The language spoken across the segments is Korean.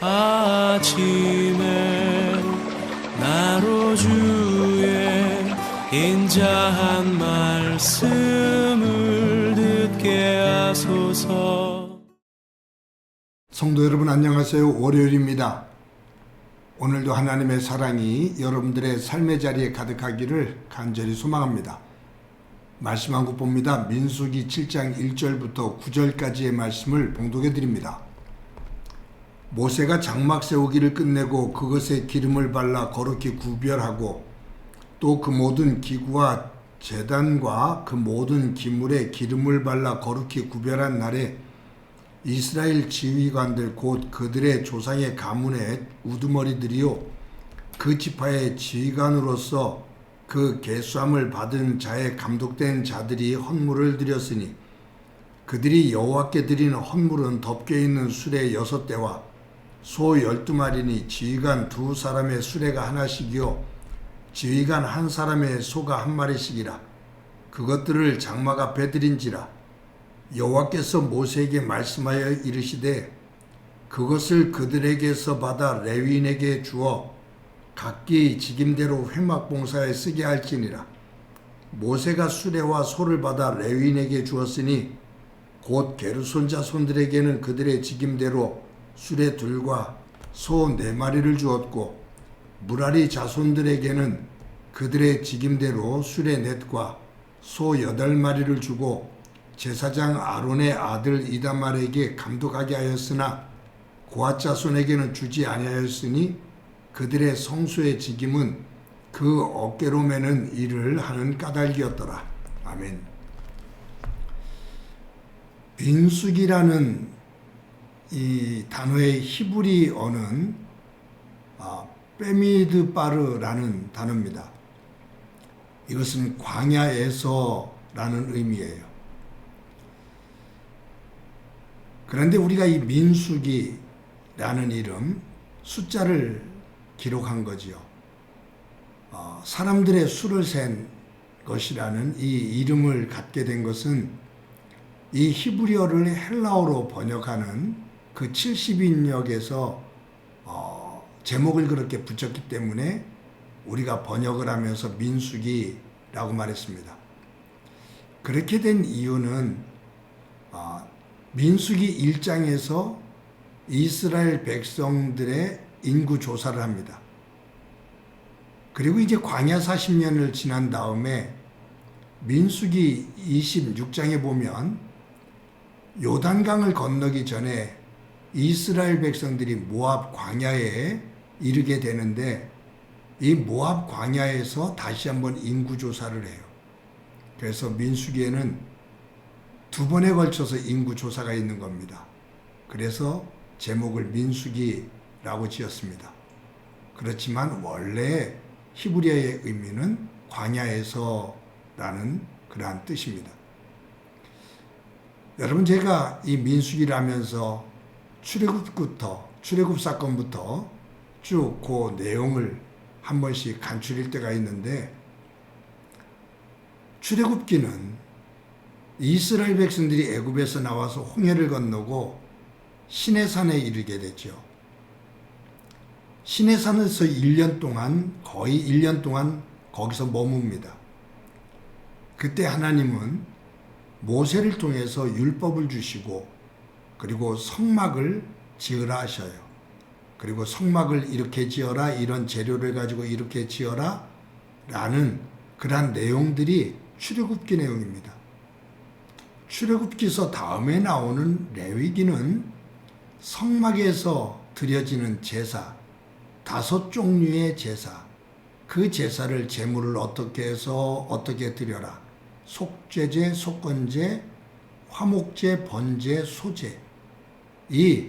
아침에 나로 주의 인자한 말씀을 듣게 하소서. 성도 여러분 안녕하세요. 월요일입니다. 오늘도 하나님의 사랑이 여러분들의 삶의 자리에 가득하기를 간절히 소망합니다. 말씀 한 국 봅니다. 민수기 7장 1절부터 9절까지의 말씀을 봉독해 드립니다. 모세가 장막 세우기를 끝내고 그것에 기름을 발라 거룩히 구별하고 또 그 모든 기구와 제단과 그 모든 기물에 기름을 발라 거룩히 구별한 날에 이스라엘 지휘관들 곧 그들의 조상의 가문의 우두머리들이요 그 지파의 지휘관으로서 그 계수함을 받은 자에 감독된 자들이 헌물을 드렸으니 그들이 여호와께 드리는 헌물은 덮개 있는 수레 6대와 소 12마리니 지휘관 2사람의 수레가 하나씩이요 지휘관 1사람의 소가 1마리씩이라. 그것들을 장막 앞에 드린지라. 여호와께서 모세에게 말씀하여 이르시되 그것을 그들에게서 받아 레위인에게 주어 각기 직임대로 회막봉사에 쓰게 할지니라. 모세가 수레와 소를 받아 레위인에게 주었으니 곧 게르손 자손들에게는 그들의 직임대로 수레 2과 소 4마리를 주었고 무라리 자손들에게는 그들의 직임대로 수레 4과 소 8마리를 주고 제사장 아론의 아들 이다말에게 감독하게 하였으나 고앗 자손에게는 주지 아니하였으니 그들의 성소의 직임은 그 어깨로 매는 일을 하는 까닭이었더라. 아멘. 민수기라는 이 단어의 히브리어는 베미드바르라는 단어입니다. 이것은 광야에서라는 의미예요. 그런데 우리가 이 민수기라는 이름, 숫자를 기록한 거지요. 사람들의 수를 센 것이라는 이 이름을 갖게 된 것은 이 히브리어를 헬라어로 번역하는 그 70인역에서 제목을 그렇게 붙였기 때문에 우리가 번역을 하면서 민수기라고 말했습니다. 그렇게 된 이유는 민수기 1장에서 이스라엘 백성들의 인구 조사를 합니다. 그리고 이제 광야 40년을 지난 다음에 민수기 26장에 보면 요단강을 건너기 전에 이스라엘 백성들이 모압 광야에 이르게 되는데 이 모압 광야에서 다시 한번 인구 조사를 해요. 그래서 민수기에는 2번에 걸쳐서 인구 조사가 있는 겁니다. 그래서 제목을 민수기라고 지었습니다. 그렇지만 원래 히브리어의 의미는 광야에서라는 그러한 뜻입니다. 여러분, 제가 이 민수기를 하면서 출애굽 사건부터 쭉 그 내용을 한 번씩 간추릴 때가 있는데, 출애굽기는 이스라엘 백성들이 애굽에서 나와서 홍해를 건너고 시내산에 이르게 되죠. 시내산에서 1년 동안, 거의 1년 동안 거기서 머뭅니다. 그때 하나님은 모세를 통해서 율법을 주시고 그리고 성막을 지으라 하셔요. 그리고 성막을 이렇게 지어라, 이런 재료를 가지고 이렇게 지어라 라는 그러한 내용들이 출애굽기 내용입니다. 출애굽기서 다음에 나오는 레위기는 성막에서 드려지는 제사, 5종류의 제사, 그 제사를 제물을 어떻게 해서 어떻게 드려라. 속죄제, 속건제, 화목제, 번제, 소제, 이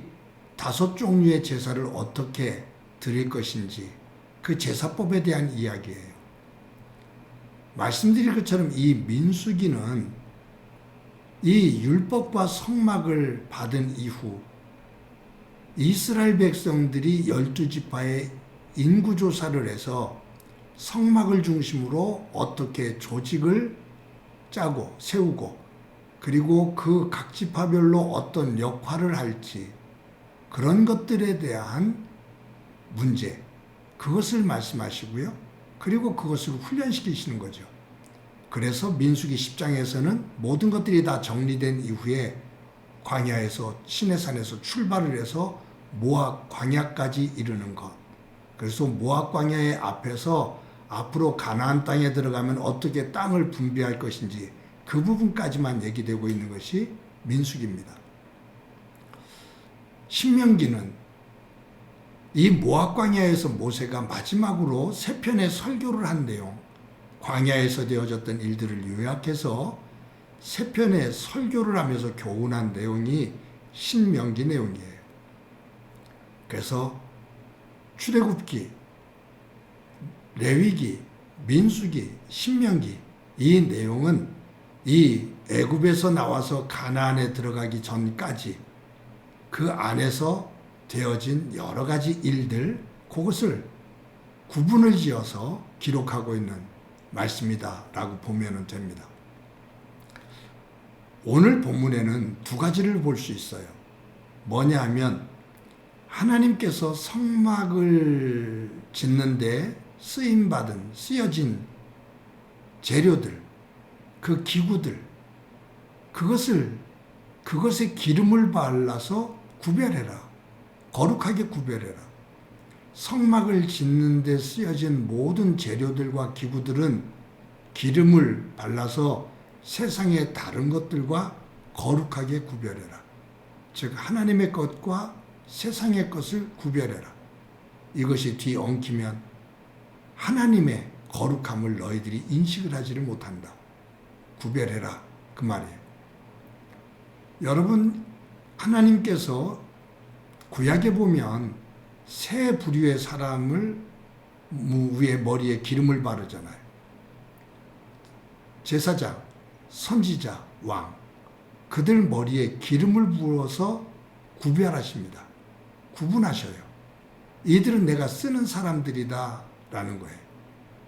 5종류의 제사를 어떻게 드릴 것인지 그 제사법에 대한 이야기예요. 말씀드린 것처럼 이 민수기는 이 율법과 성막을 받은 이후 이스라엘 백성들이 12지파의 인구조사를 해서 성막을 중심으로 어떻게 조직을 짜고 세우고 그리고 그 각 지파별로 어떤 역할을 할지 그런 것들에 대한 문제, 그것을 말씀하시고요. 그리고 그것을 훈련시키시는 거죠. 그래서 민수기 10장에서는 모든 것들이 다 정리된 이후에 광야에서 시내산에서 출발을 해서 모압 광야까지 이르는 것. 그래서 모압 광야의 앞에서 앞으로 가나안 땅에 들어가면 어떻게 땅을 분배할 것인지 그 부분까지만 얘기되고 있는 것이 민수기입니다. 신명기는 이 모압 광야에서 모세가 마지막으로 세 편의 설교를 한 내용, 광야에서 되어졌던 일들을 요약해서 세 편의 설교를 하면서 교훈한 내용이 신명기 내용이에요. 그래서 출애굽기, 레위기, 민수기, 신명기, 이 내용은 이 애굽에서 나와서 가나안에 들어가기 전까지 그 안에서 되어진 여러 가지 일들, 그것을 구분을 지어서 기록하고 있는 말씀이다라고 보면 됩니다. 오늘 본문에는 두 가지를 볼 수 있어요. 뭐냐 하면 하나님께서 성막을 짓는데 쓰여진 재료들, 그 기구들, 그것에 기름을 발라서 구별해라. 거룩하게 구별해라. 성막을 짓는 데 쓰여진 모든 재료들과 기구들은 기름을 발라서 세상의 다른 것들과 거룩하게 구별해라. 즉 하나님의 것과 세상의 것을 구별해라. 이것이 뒤엉키면 하나님의 거룩함을 너희들이 인식을 하지를 못한다. 구별해라. 그 말이에요. 여러분, 하나님께서 구약에 보면 세 부류의 사람을 위에 머리에 기름을 바르잖아요. 제사장, 선지자, 왕. 그들 머리에 기름을 부어서 구별하십니다. 구분하셔요. 이들은 내가 쓰는 사람들이다 라는 거예요.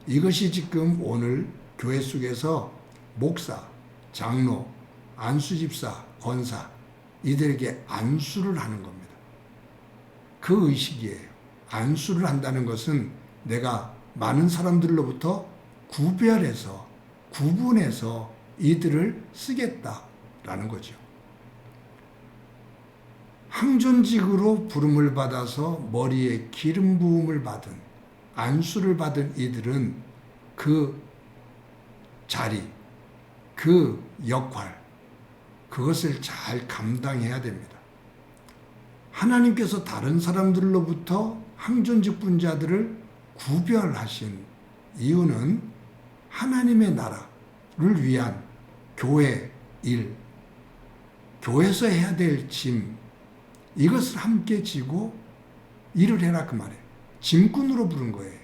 이것이 지금 오늘 교회 속에서 목사, 장로, 안수집사, 권사 이들에게 안수를 하는 겁니다. 그 의식이에요. 안수를 한다는 것은 내가 많은 사람들로부터 구별해서 구분해서 이들을 쓰겠다라는 거죠. 항존직으로 부름을 받아서 머리에 기름 부음을 받은 안수를 받은 이들은 그 자리, 그 역할, 그것을 잘 감당해야 됩니다. 하나님께서 다른 사람들로부터 항존직 분자들을 구별하신 이유는 하나님의 나라를 위한 교회 일, 교회에서 해야 될 짐, 이것을 함께 지고 일을 해라 그 말이에요. 짐꾼으로 부른 거예요.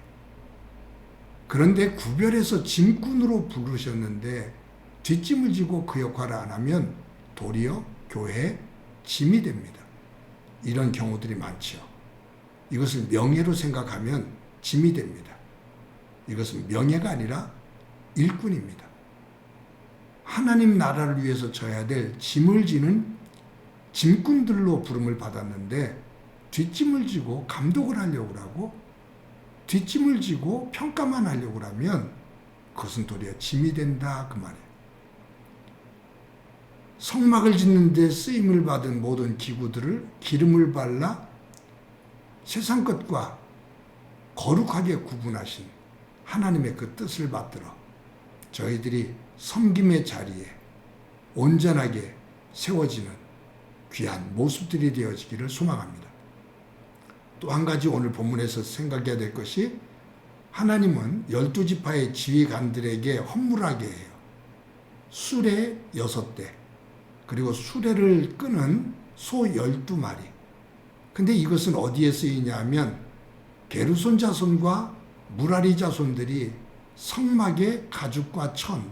그런데 구별해서 짐꾼으로 부르셨는데 뒷짐을 지고 그 역할을 안 하면 도리어 교회의 짐이 됩니다. 이런 경우들이 많죠. 이것을 명예로 생각하면 짐이 됩니다. 이것은 명예가 아니라 일꾼입니다. 하나님 나라를 위해서 져야 될 짐을 지는 짐꾼들로 부름을 받았는데 뒷짐을 지고 감독을 하려고 하고 뒷짐을 지고 평가만 하려고 하면 그것은 도리어 짐이 된다 그 말이에요. 성막을 짓는 데 쓰임을 받은 모든 기구들을 기름을 발라 세상 것과 거룩하게 구분하신 하나님의 그 뜻을 받들어 저희들이 섬김의 자리에 온전하게 세워지는 귀한 모습들이 되어지기를 소망합니다. 또 한 가지 오늘 본문에서 생각해야 될 것이 하나님은 12지파의 지휘관들에게 헌물하게 해요. 수레 6대 그리고 수레를 끄는 소 12마리. 근데 이것은 어디에 쓰이냐 하면 게르손 자손과 무라리 자손들이 성막의 가죽과 천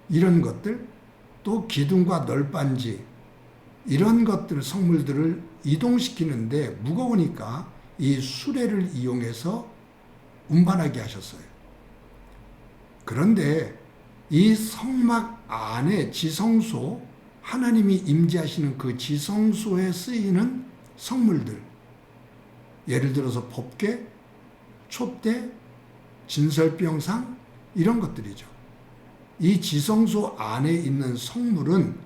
이런 것들 또 기둥과 널빤지 이런 것들 성물들을 이동시키는데 무거우니까 이 수레를 이용해서 운반하게 하셨어요. 그런데 이 성막 안에 지성소 하나님이 임재하시는 그 지성소에 쓰이는 성물들, 예를 들어서 법궤, 촛대, 진설병상 이런 것들이죠. 이 지성소 안에 있는 성물은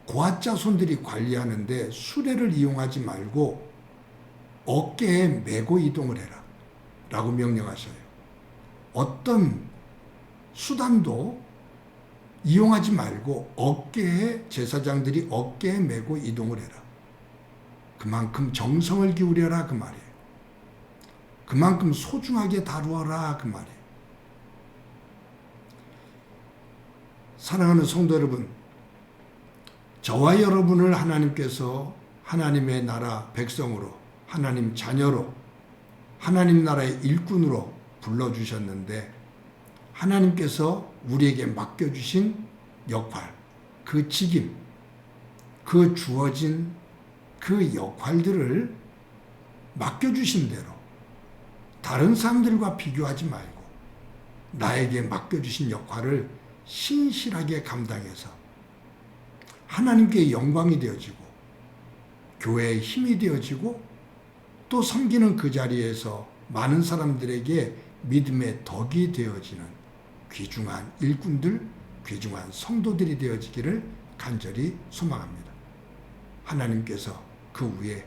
고아자손들이 관리하는데 수레를 이용하지 말고 어깨에 메고 이동을 해라 라고 명령하셔요. 어떤 수단도 이용하지 말고 어깨에, 제사장들이 어깨에 메고 이동을 해라. 그만큼 정성을 기울여라 그 말이에요. 그만큼 소중하게 다루어라 그 말이에요. 사랑하는 성도 여러분, 저와 여러분을 하나님께서 하나님의 나라 백성으로, 하나님 자녀로, 하나님 나라의 일꾼으로 불러주셨는데 하나님께서 우리에게 맡겨주신 역할, 그 직임, 그 주어진 그 역할들을 맡겨주신 대로 다른 사람들과 비교하지 말고 나에게 맡겨주신 역할을 신실하게 감당해서 하나님께 영광이 되어지고 교회의 힘이 되어지고 또 섬기는 그 자리에서 많은 사람들에게 믿음의 덕이 되어지는 귀중한 일꾼들, 귀중한 성도들이 되어지기를 간절히 소망합니다. 하나님께서 그 위에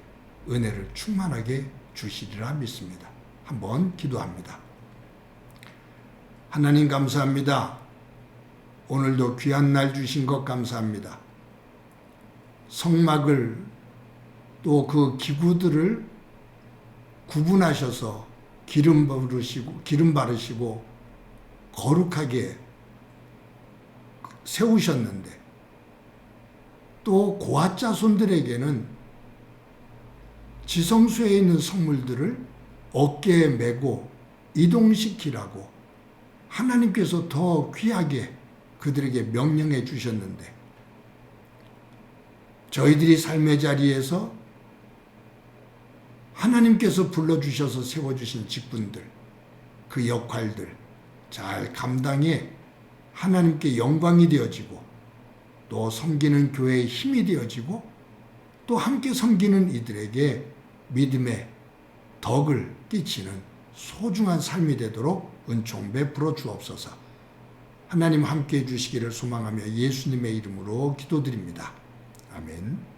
은혜를 충만하게 주시리라 믿습니다. 한번 기도합니다. 하나님 감사합니다. 오늘도 귀한 날 주신 것 감사합니다. 성막을 또 그 기구들을 구분하셔서 기름 바르시고 거룩하게 세우셨는데 또 고아자손들에게는 지성소에 있는 성물들을 어깨에 메고 이동시키라고 하나님께서 더 귀하게 그들에게 명령해 주셨는데 저희들이 삶의 자리에서 하나님께서 불러주셔서 세워주신 직분들, 그 역할들 잘 감당해 하나님께 영광이 되어지고 또 섬기는 교회의 힘이 되어지고 또 함께 섬기는 이들에게 믿음의 덕을 끼치는 소중한 삶이 되도록 은총 베풀어 주옵소서. 하나님 함께해 주시기를 소망하며 예수님의 이름으로 기도드립니다. 아멘.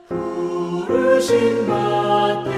부르신 받들어